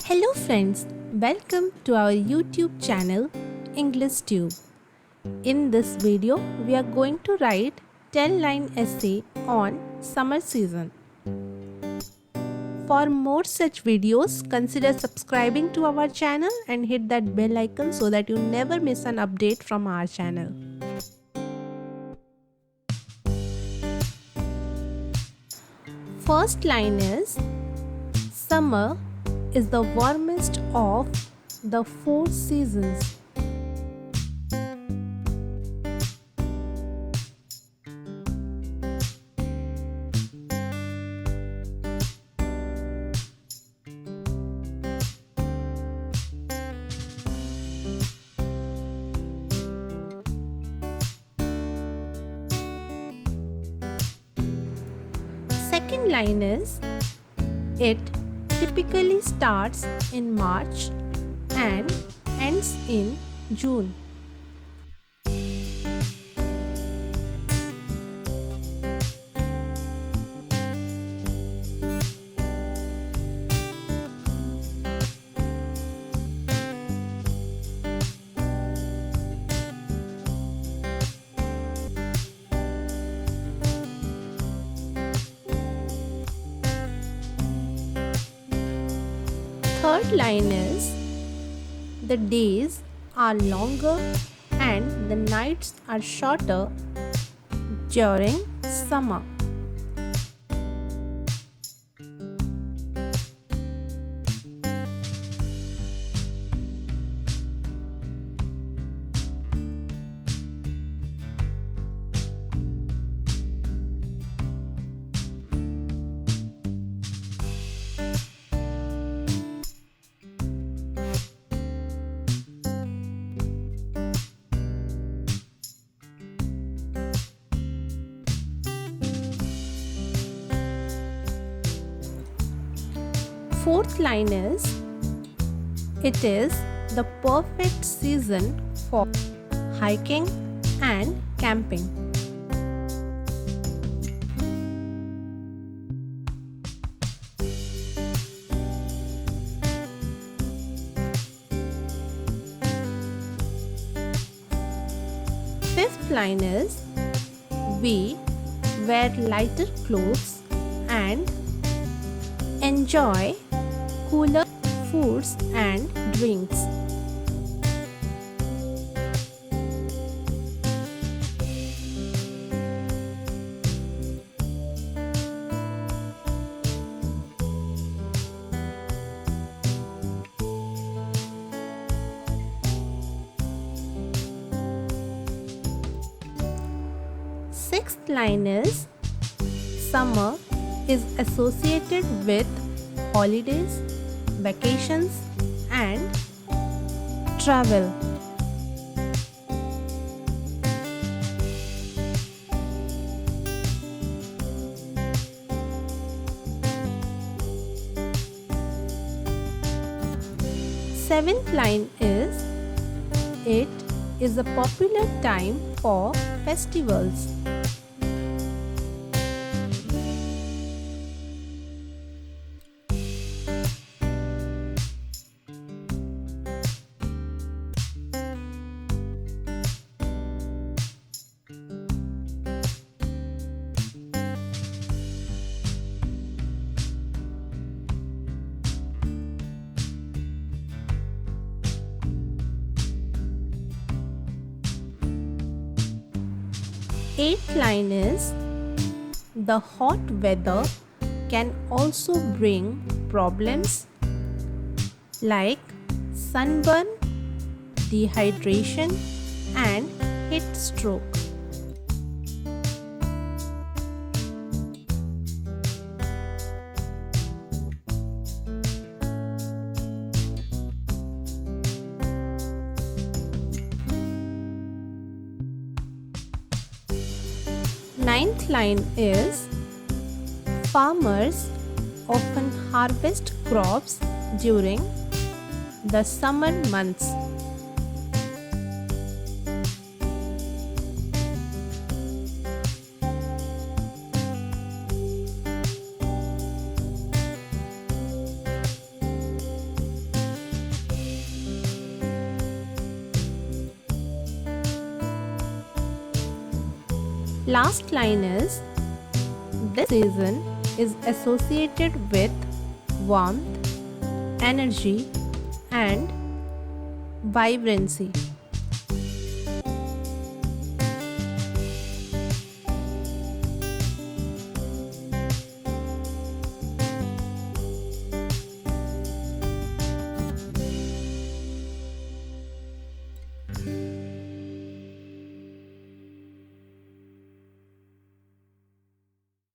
Hello friends, welcome to our YouTube channel English Tube. In this video, we are going to write 10-line essay on summer season. For more such videos, consider subscribing to our channel and hit that bell icon so that you never miss an update from our channel. First line is summer is the warmest of the four seasons. Second line is it typically starts in March and ends in June. Third line is the days are longer and the nights are shorter during summer. Fourth line is it is the perfect season for hiking and camping. Fifth line is we wear lighter clothes and enjoy cooler foods and drinks. Sixth line is summer is associated with holidays, vacations, and travel. Seventh line is it is a popular time for festivals. Eighth line is the hot weather can also bring problems like sunburn, dehydration, and heat stroke. Ninth line is farmers often harvest crops during the summer months. Last line is, this season is associated with warmth, energy, and vibrancy.